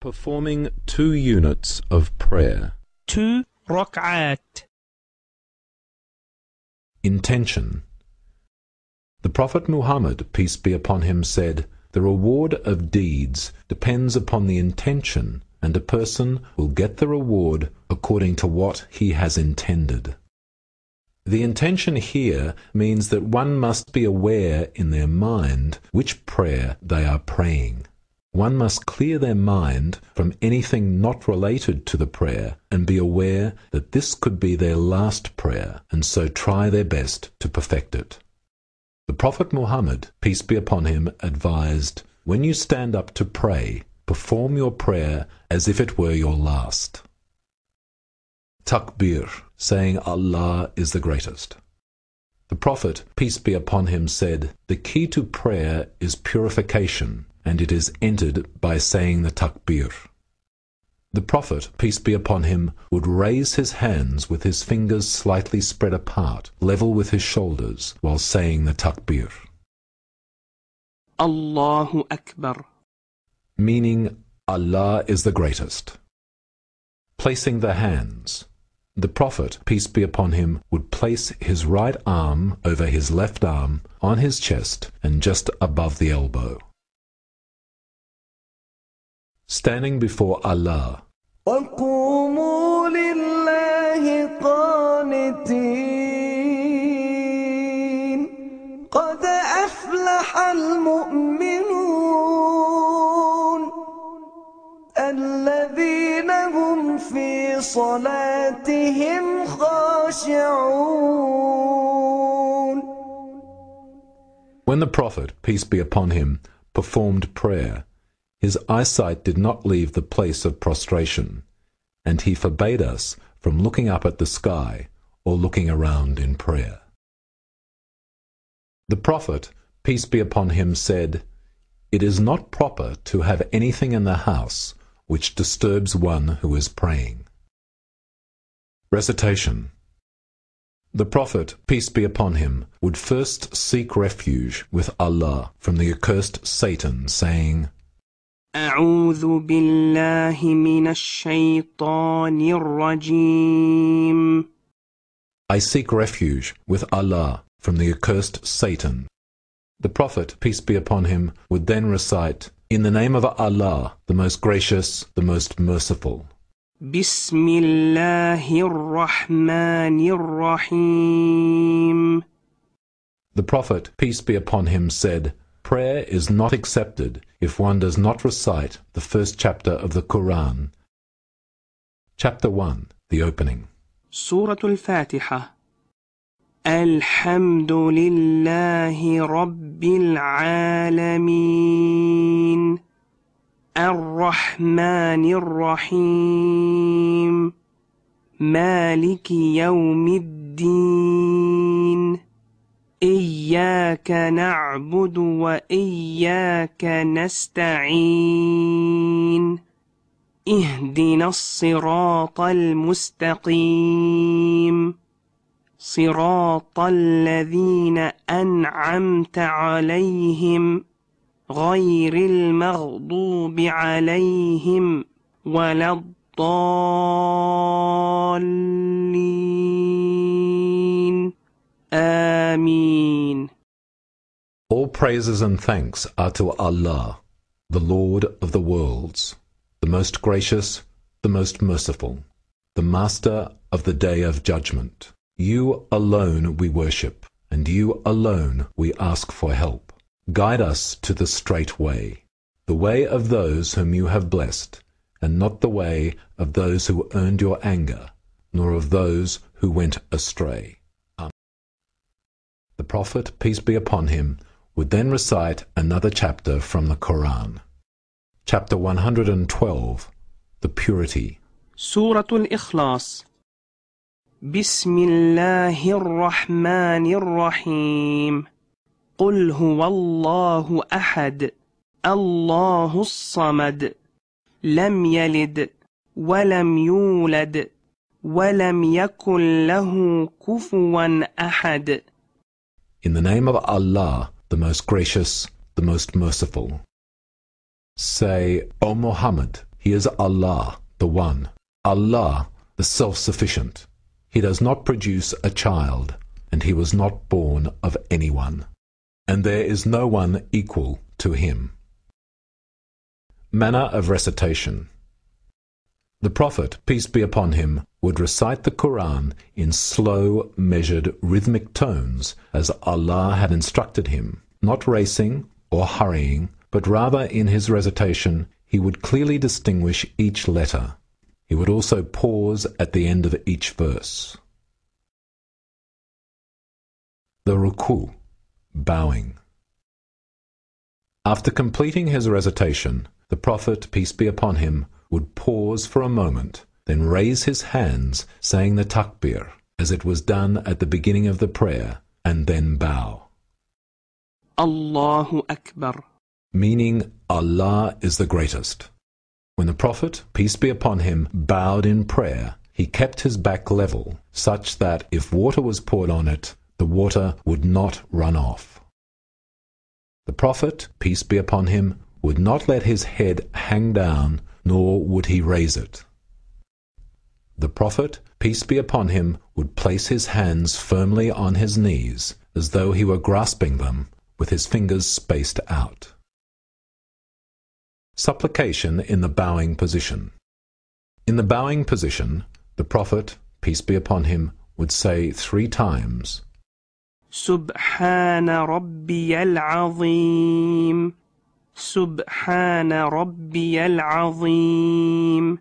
Performing 2 units of prayer. 2 ركعات. Intention. The Prophet Muhammad, peace be upon him, said, "The reward of deeds depends upon the intention, and a person will get the reward according to what he has intended." The intention here means that one must be aware in their mind which prayer they are praying. One must clear their mind from anything not related to the prayer and be aware that this could be their last prayer, and so try their best to perfect it. The Prophet Muhammad, peace be upon him, advised, "When you stand up to pray, perform your prayer as if it were your last." Takbir, saying Allah is the greatest. The Prophet, peace be upon him, said, "The key to prayer is purification, and it is entered by saying the takbir." The Prophet, peace be upon him, would raise his hands with his fingers slightly spread apart, level with his shoulders, while saying the takbir. Allahu Akbar. Meaning, Allah is the greatest. Placing the hands. The Prophet, peace be upon him, would place his right arm over his left arm on his chest and just above the elbow. Standing before Allah. وَقُومُوا لِلَّهِ قَانِتِينَ قَدْ أَفْلَحَ الْمُؤْمِنُونَ الَّذِينَ هُمْ فِي صَلَاتِهِمْ خَاشِعُونَ. When the Prophet, peace be upon him, performed prayer, his eyesight did not leave the place of prostration, and he forbade us from looking up at the sky or looking around in prayer. The Prophet, peace be upon him, said, "It is not proper to have anything in the house which disturbs one who is praying." Recitation. The Prophet, peace be upon him, would first seek refuge with Allah from the accursed Satan, saying, أعوذ بالله من الشيطان الرجيم. I seek refuge with Allah from the accursed Satan. The Prophet, peace be upon him, would then recite, "In the name of Allah, the most gracious, the most merciful." بسم الله الرحمن الرحيم. The Prophet, peace be upon him, said, "Prayer is not accepted if one does not recite the first chapter of the Quran." Chapter 1, the opening. سورة الفاتحة. الحمد لله رب العالمين الرحمن الرحيم مالك يوم الدين إياك نعبد وإياك نستعين اهدنا الصراط المستقيم صراط الذين أنعمت عليهم غير المغضوب عليهم ولا الضالين آمين. All praises and thanks are to Allah, the Lord of the worlds, the most gracious, the most merciful, the Master of the Day of Judgment. You alone we worship, and you alone we ask for help. Guide us to the straight way, the way of those whom you have blessed, and not the way of those who earned your anger, nor of those who went astray. Amen. The Prophet, peace be upon him, would then recite another chapter from the Quran. Chapter 112, the Purity. سورة الإخلاص. بسم الله الرحمن الرحيم قل هو الله أحد الله الصمد لم يلد ولم يولد ولم يكن له كفوا أحد. In the name of Allah, the most gracious, the most merciful. Say, O Muhammad, He is Allah, the One, Allah, the Self-Sufficient. He does not produce a child, and he was not born of anyone, and there is no one equal to him. Manner of recitation. The Prophet, peace be upon him, would recite the Quran in slow, measured, rhythmic tones as Allah had instructed him, not racing or hurrying, but rather in his recitation he would clearly distinguish each letter. He would also pause at the end of each verse. The ruku, bowing. After completing his recitation, the Prophet, peace be upon him, would pause for a moment, then raise his hands, saying the takbir, as it was done at the beginning of the prayer, and then bow. Allahu Akbar. Meaning, Allah is the greatest. When the Prophet, peace be upon him, bowed in prayer, he kept his back level, such that if water was poured on it, the water would not run off. The Prophet, peace be upon him, would not let his head hang down, nor would he raise it. The Prophet, peace be upon him, would place his hands firmly on his knees, as though he were grasping them, with his fingers spaced out. Supplication in the bowing position. In the bowing position, the Prophet, peace be upon him, would say 3 times, Subhana Rabbiyal Azim. Subhana Rabbiyal Azim.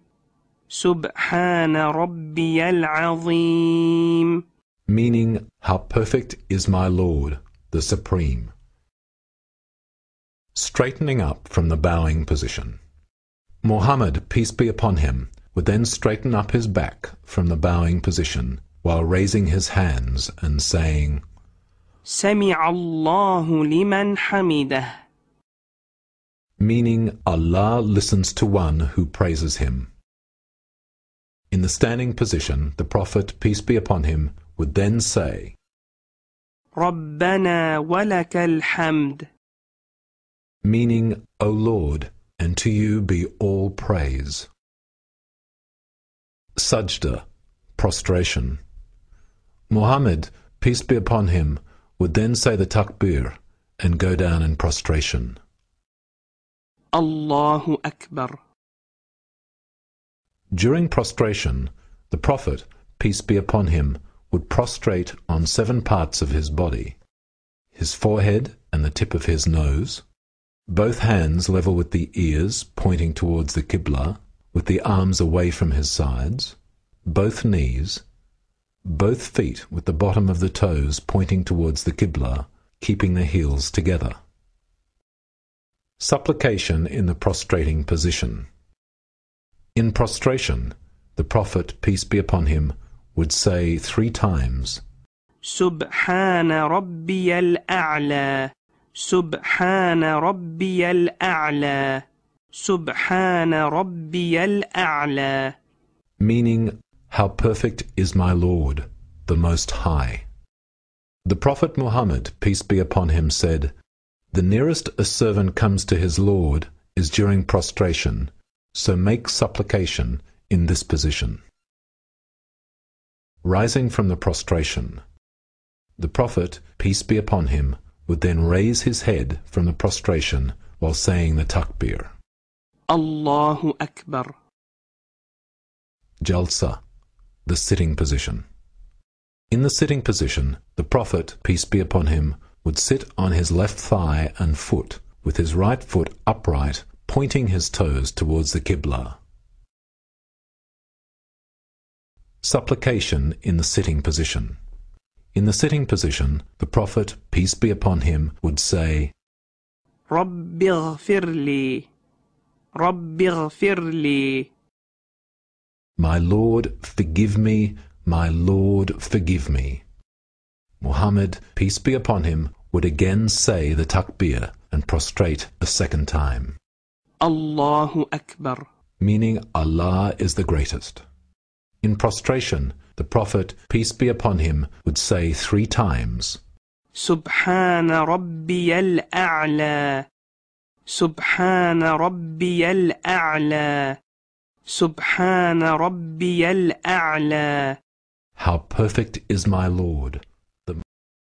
Subhana Rabbiyal Azim. Meaning, how perfect is my Lord, the Supreme. Straightening up from the bowing position. Muhammad, peace be upon him, would then straighten up his back from the bowing position while raising his hands and saying, Sami'a Allahu liman hamidah. Meaning, Allah listens to one who praises him. In the standing position, the Prophet, peace be upon him, would then say, Rabbana walakal hamd. Meaning, O Lord, and to you be all praise. Sajda, prostration. Muhammad, peace be upon him, would then say the takbir and go down in prostration. Allahu Akbar. During prostration, the Prophet, peace be upon him, would prostrate on 7 parts of his body: his forehead and the tip of his nose, both hands level with the ears pointing towards the Qibla, with the arms away from his sides, both knees, both feet with the bottom of the toes pointing towards the Qibla, keeping the heels together. Supplication in the prostrating position. In prostration, the Prophet, peace be upon him, would say 3 times, Subhana Rabbiyal A'la. Subhana Rabbiyal A'la. Subhana Rabbiyal A'la. Meaning, how perfect is my Lord, the Most High. The Prophet Muhammad, peace be upon him, said, The nearest a servant comes to his Lord is during prostration, so make supplication in this position. Rising from the prostration, the Prophet, peace be upon him, would then raise his head from the prostration while saying the takbir. Allahu Akbar. Jalsa, the sitting position. In the sitting position, the Prophet, peace be upon him, would sit on his left thigh and foot, with his right foot upright, pointing his toes towards the Qibla. Supplication in the sitting position. In the sitting position, the Prophet, peace be upon him, would say, Rabbi ghfirli. Rabbi ghfirli. My Lord, forgive me, my Lord, forgive me. Muhammad, peace be upon him, would again say the takbir and prostrate a 2nd time. Allahu Akbar. Meaning, Allah is the greatest. In prostration, the Prophet, peace be upon him, would say 3 times, Subhana Rabbiyal A'la. Subhana Rabbiyal A'la. سبحان ربي الأعلى. How perfect is my Lord!